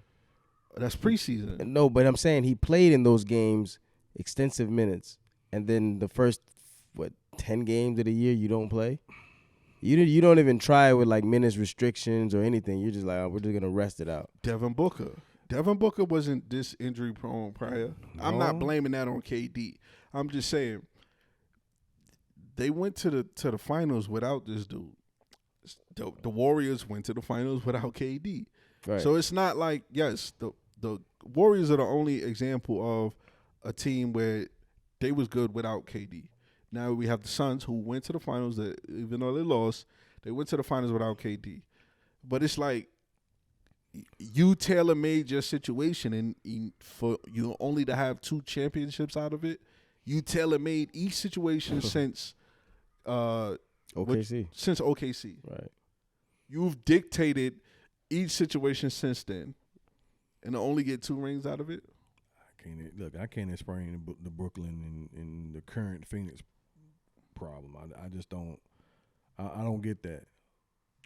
That's preseason. No, but I'm saying he played in those games extensive minutes, and then the first 10 games of the year you don't play. You don't even try with like minutes restrictions or anything. You're just like, we're just gonna rest it out. Devin Booker wasn't this injury prone prior. No. I'm not blaming that on KD. I'm just saying they went to the finals without this dude. The Warriors went to the finals without KD. Right. So it's not like, yes, the Warriors are the only example of a team where they was good without KD. Now we have the Suns, who went to the finals, that even though they lost, they went to the finals without KD. But it's like, you tailor made your situation, and for you only to have 2 championships out of it. You tailor made each situation since OKC. Since OKC, Right. you've dictated each situation since then, and to only get 2 rings out of it. I can't explain the Brooklyn and the current Phoenix problem. I just don't. I don't get that.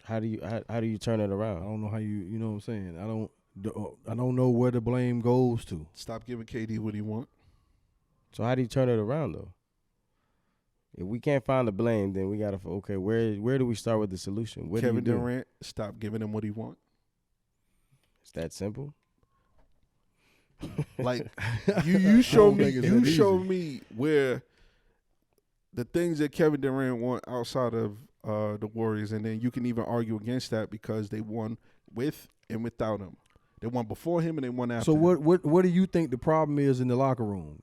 How do you turn it I around? don't know how you know what I'm saying. I don't know where the blame goes to. Stop giving KD what he want. So how do you turn it around though? If we can't find the blame, then we gotta where do we start with the solution? What Kevin do you do? Durant, stop giving him what he want. It's that simple. Like you show me, think it's you that show easy. me where the things that Kevin Durant want outside of the Warriors, and then you can even argue against that because they won with and without him. They won before him and they won after. So him. what do you think the problem is in the locker room?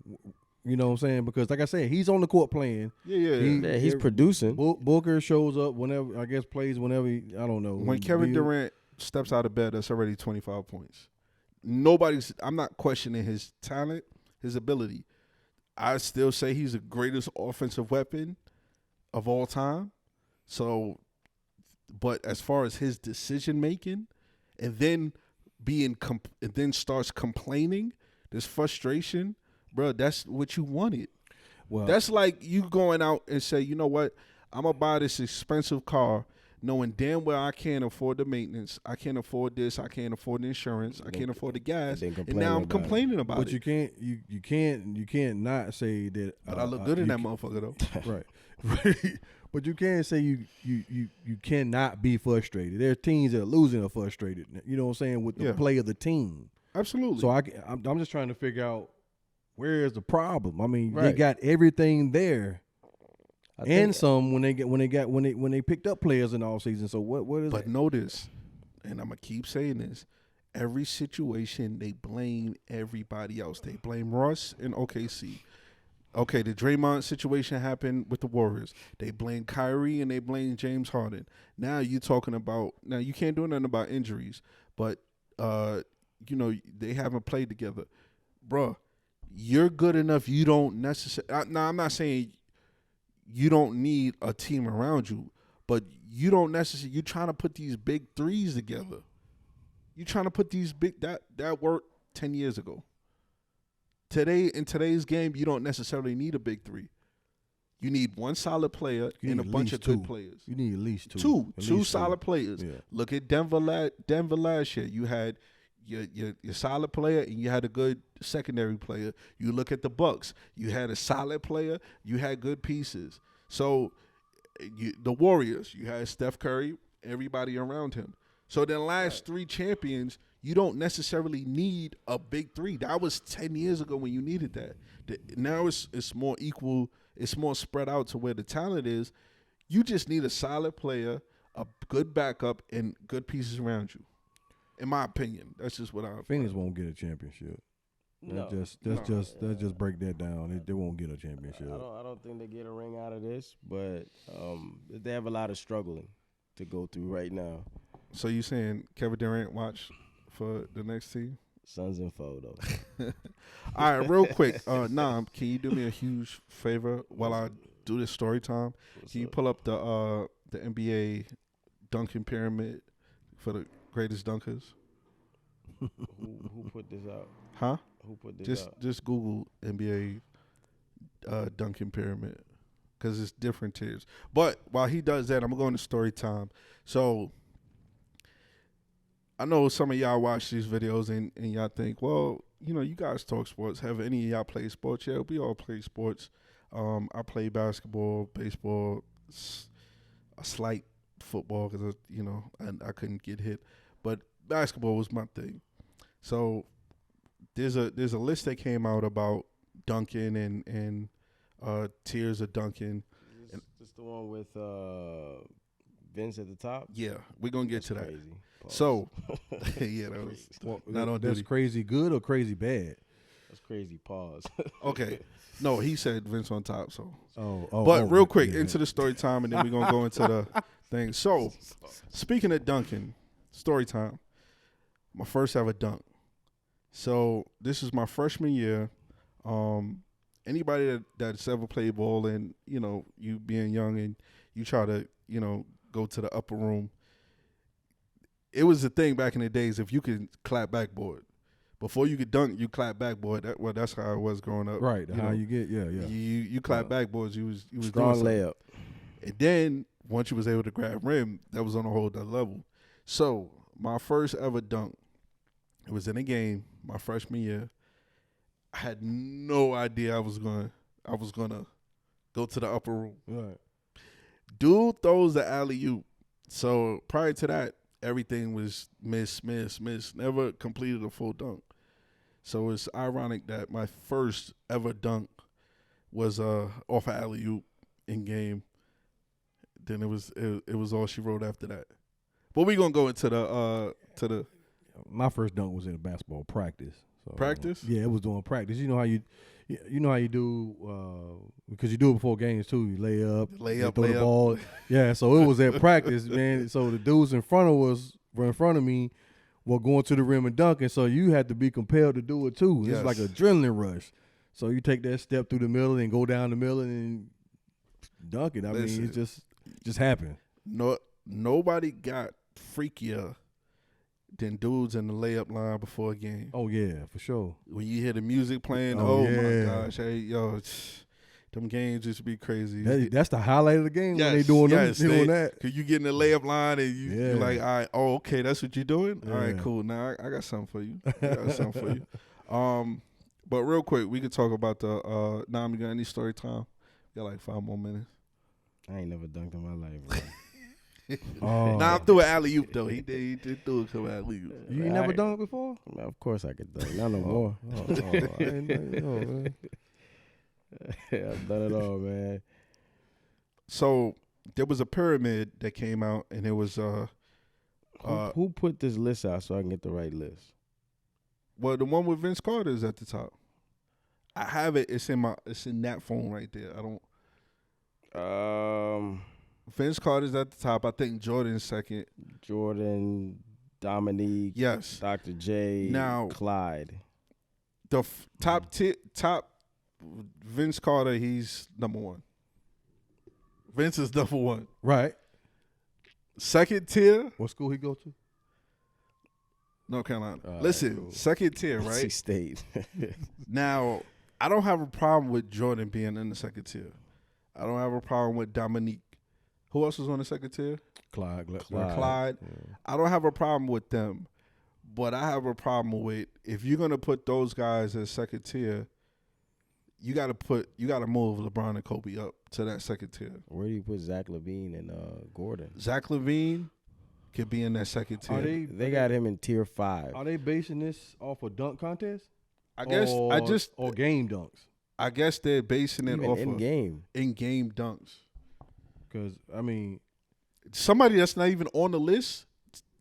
You know what I'm saying? Because like I said, he's on the court playing. Yeah. Yeah, he's producing. Booker shows up whenever, I guess plays whenever I don't know. When Kevin Durant steps out of bed, that's already 25 points. I'm not questioning his talent, his ability. I still say he's the greatest offensive weapon of all time. So, but as far as his decision making, and then and then starts complaining, this frustration, bro, that's what you wanted. Well, That's like you going out and say, you know what, I'm gonna buy this expensive car, knowing damn well I can't afford the maintenance, I can't afford this, I can't afford the insurance, I can't afford the gas, then and now I'm complaining about it. complaining about but it. you can't not say that. But I look good in that motherfucker though. Right. But you can't say you cannot be frustrated. There are teams that are losing are frustrated. You know what I'm saying, with the Yeah. play of the team. Absolutely. So I'm just trying to figure out where is the problem. I mean, they Right. got everything there. I And think- some when they picked up players in the offseason. So what is But it? notice, and I'm gonna keep saying this, every situation they blame everybody else. They blame Russ and OKC. Okay, the Draymond situation happened with the Warriors. They blame Kyrie and they blame James Harden. Now you can't do nothing about injuries, but they haven't played together. Bruh, you're good enough. You don't necessarily. Now I'm not saying you don't need a team around you, but you don't necessarily. You're trying to put these big threes together. You're trying to put these that worked 10 years ago. In today's game, you don't necessarily need a big three. You need one solid player You and a need at bunch of least good two. players. You need at least two. At Two least solid players. Yeah. Look at Denver last year. You had your solid player and you had a good secondary player. You look at the Bucks. You had a solid player. You had good pieces. So the Warriors, you had Steph Curry, everybody around him. So the last 3 champions, you don't necessarily need a big 3. That was 10 years ago when you needed that. Now it's more equal. It's more spread out to where the talent is. You just need a solid player, a good backup, and good pieces around you. In my opinion, that's just what I. Phoenix won't get a championship. No. Let's just break that down. They won't get a championship. I don't think they get a ring out of this, but they have a lot of struggling to go through right now. So you saying Kevin Durant watch for the next team? Sons and photos. All right, real quick. Nam, can you do me a huge favor while I do this story time? Can you pull up the NBA dunking pyramid for the greatest dunkers? Who put this out? Huh? Who put this out? Just Google NBA dunking pyramid because it's different tiers. But while he does that, I'm gonna go into story time. So I know some of y'all watch these videos and y'all think, well, you guys talk sports. Have any of y'all played sports? Yeah, we all play sports. I play basketball, baseball, a slight football because I couldn't get hit, but basketball was my thing. So there's a list that came out about dunking and tiers of dunking. Is this the one with Vince at the top? Yeah, we're gonna get That's to that. crazy. Pause. So yeah, that was not on That's duty. crazy good or crazy bad? That's crazy. Pause. Okay. No, he said Vince on top. So, But real quick into the story time, and then we're gonna go into the thing. So, speaking of dunking, story time. my first ever dunk. So this is my freshman year. Anybody that's ever played ball and, you know, you being young and you try to, you know, go to the upper room, it was a thing back in the days if you could clap backboard. Before you could dunk, you clap backboard. That's how it was growing up. Right. You How know, you get, yeah. You clap backboards, you was Strong doing layup. and then once you was able to grab rim, that was on a whole other level. So my first ever dunk, it was in a game my freshman year. I had no idea I was gonna go to the upper room. Right. Dude throws the alley-oop. So prior to that, everything was miss. Never completed a full dunk. So it's ironic that my first ever dunk was off an alley-oop in game. Then it was all she wrote after that. But we gonna go into the My first dunk was in a basketball practice. So, practice. Yeah, it was doing practice. You know how you do because you do it before games too. You lay up, throw the ball. Yeah, so it was at practice, man. So the dudes in front of me were going to the rim and dunking. So you had to be compelled to do it too. Yes. It's like an adrenaline rush. So you take that step through the middle and go down the middle and dunk it. I mean, it just happened. Nobody got freakier than dudes in the layup line before a game. Oh yeah, for sure. When you hear the music playing, Oh, my yeah. gosh, hey yo, them games just be crazy. That's the highlight of the game when they Yes, doing yes, doing that. Cause you get in the layup line and you're Yeah. like, all right, oh okay, that's what you're doing. All right, Yeah. cool. Now I got something for you. But real quick, we could talk about the we got any story time? Got like 5 more minutes. I ain't never dunked in my life, bro. Oh. Nah, I'm through an alley oop though. He did through a couple alley oops. You ain't never done it before? Of course I could dunk. Not no more. I didn't know, man. I've done it all, man. So there was a pyramid that came out, and it was Who put this list out so I can get the right list? well, the one with Vince Carter is at the top. I have it. It's in that phone right there. I don't. Vince Carter's at the top. I think Jordan's second. Jordan, Dominique, Yes. Dr. J, Now- Clyde. The top Vince Carter, he's number one. Vince is number one. Right. Second tier, What school he go to? North Carolina. All right, Listen, cool. second tier, NC right? State. Now, I don't have a problem with Jordan being in the second tier. I don't have a problem with Dominique. Who else was on the second tier? Clyde. Clyde. I don't have a problem with them, but I have a problem with if you're gonna put those guys as second tier, you gotta move LeBron and Kobe up to that second tier. Where do you put Zach LaVine and Gordon? Zach LaVine could be in that second tier. They got him in tier 5. Are they basing this off a dunk contest? I guess or game dunks. I guess they're basing it Even off in of game. in-game dunks. Because I mean, Somebody that's not even on the list,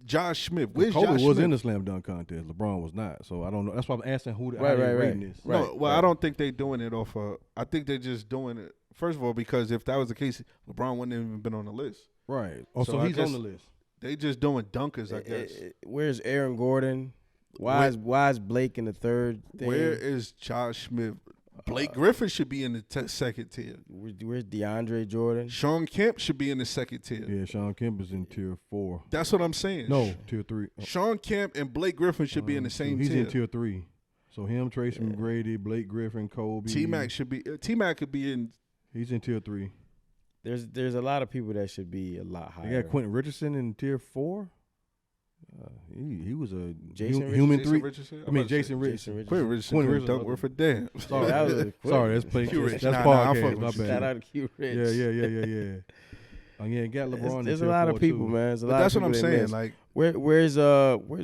Josh Smith. Where's Kobe Josh was Smith? in the slam dunk contest. LeBron was not. So I don't know. That's why I'm asking how Right, they right. rating this. Right. No, well, I don't think they're doing it off of. I think they're just doing it. First of all, because if that was the case, LeBron wouldn't have even been on the list. Right. Oh, So so I he's guess- on the list. They just doing dunkers, I guess. Where's Aaron Gordon? Why is Blake in the third thing? Where is Josh Smith? Blake Griffin should be in the second tier. Where's DeAndre Jordan? Sean Kemp should be in the second tier. Yeah, Sean Kemp is in tier 4. That's what I'm saying. No, tier 3. Sean Kemp and Blake Griffin should be in the same He's tier. in tier 3. So him, Tracy McGrady, Blake Griffin, Kobe. T-Mac should be. T-Mac could be in. He's in tier 3. There's a lot of people that should be a lot higher. They got Quentin Richardson in tier 4. He was a Jason human Jason 3. Richardson? I mean Jason Jason Richardson. Quentin Richardson Quentin couldn't dunk Richardson. worth a damn. Sorry, That was sorry, that's play. Q Rich. That's Nah, I fuck podcast. with My you. bad. Shout out to Q Rich. Yeah. Yeah, got LeBron. There's in a tier lot 4 of people, too. man. There's a But lot that's of what I'm people they saying. miss. Like,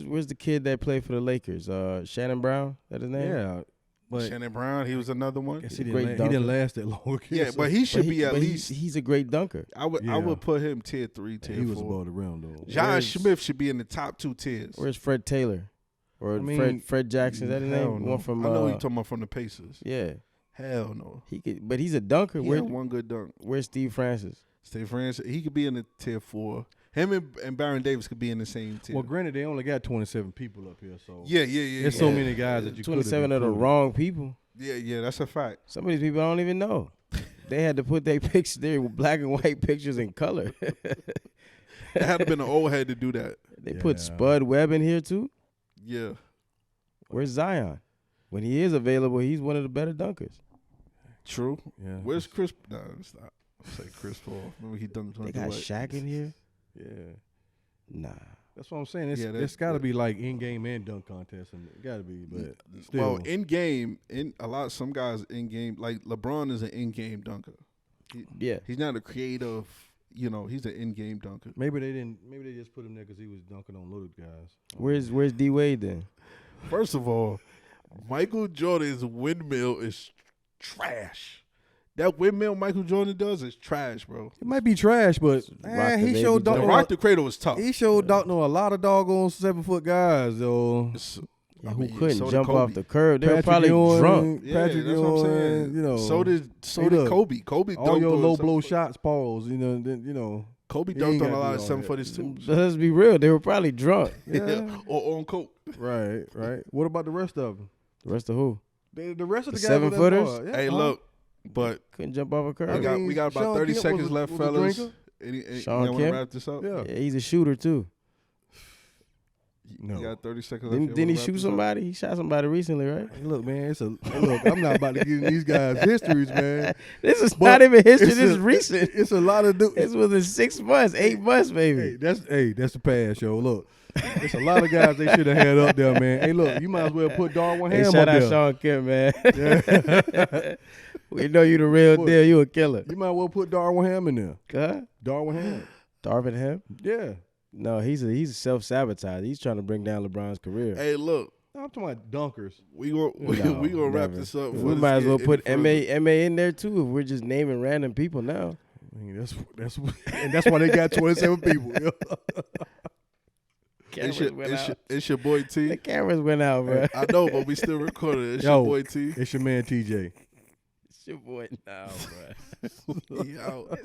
Where's the kid that played for the Lakers? Shannon Brown. That his name? Yeah, but Shannon Brown, he was another one. guess he Great didn't dunker. last that long. Yeah, but he should be at but least. He's a great dunker. I Yeah. would put him tier 3, tier he was 4. above the rim though. Josh Where's- Smith should be in the top 2 tiers. Where's Fred Taylor? Or I mean, Fred Jackson? Is that his Hell name? no. One from I know you're talking about from the Pacers. yeah. Hell no. He could, but he's a dunker. He had one good dunk. Where's Steve Francis? Steve Francis, he could be in the tier 4. Him and Baron Davis could be in the same team. Well, granted, they only got 27 people up here, so yeah. there's so many guys that you could 27 of the wrong people. Yeah, that's a fact. Some of these people I don't even know. They had to put their pictures, their black and white pictures in color. It had to been an old head to do that. They put Spud Webb in here too. Yeah. Where's Zion? When he is available, he's one of the better dunkers. True. Yeah. Where's Chris? No, it's not. Say Chris Paul. Remember he dunked on They the got way. Shaq in here. Yeah. Nah. That's what I'm saying. Yeah, It's got to be like in-game and dunk contest, and it got to be. But still. Well, in game, some guys in game, like LeBron is an in-game dunker. He's not a creative. He's an in-game dunker. Maybe they just put him there because he was dunking on little guys. Where's D Wade then? First of all, Michael Jordan's windmill is trash. That windmill Michael Jordan does is trash, bro. It might be trash, but he showed The Rock the Cradle was tough. He showed dunking on a lot of doggone 7-foot guys, though. Who couldn't jump off the curb? They were probably drunk. Yeah, that's what I'm saying. So did Kobe. Kobe all dunked your on low blow shots, pause. Kobe dunked on a lot of 7-footers too. Let's be real. They were probably drunk. Yeah. Or on coke. Right. What about the rest of them? The rest of who? The rest of the guys. 7-footers? Yeah, Hey, look, but couldn't jump off a curb. we got about Sean 30 Kemp seconds was left, a fellas. drinker. Sean want to Kemp? wrap this up? Yeah. Yeah, he's a shooter too. You got 30 seconds left. Didn't he shoot somebody? He shot somebody recently, right? Hey, look, man, I'm not about to get in these guys' histories, man. This is not even history. This is recent. It's a lot of dudes. It's within 6 months, 8 months, maybe. That's the pass, yo. Look, there's a lot of guys they should have had up there, man. Hey, look, you might as well put Darwin Ham Shout up out there. Sean Kemp, man. We know you the real deal. You a killer. You might as well put Darwin Ham in there. Huh? Darwin Ham. Darvin Ham? Yeah. No, he's a self-sabotage. He's trying to bring down LeBron's career. Hey, look. I'm talking about dunkers. We gonna wrap this up. We might as well put MA in there too if we're just naming random people now. I mean, that's why they got 27 people. Yo. It's your boy T. The cameras went out, bro. I know, but we still recording. It's your boy T. It's your man TJ. It's your boy now, bro. He out.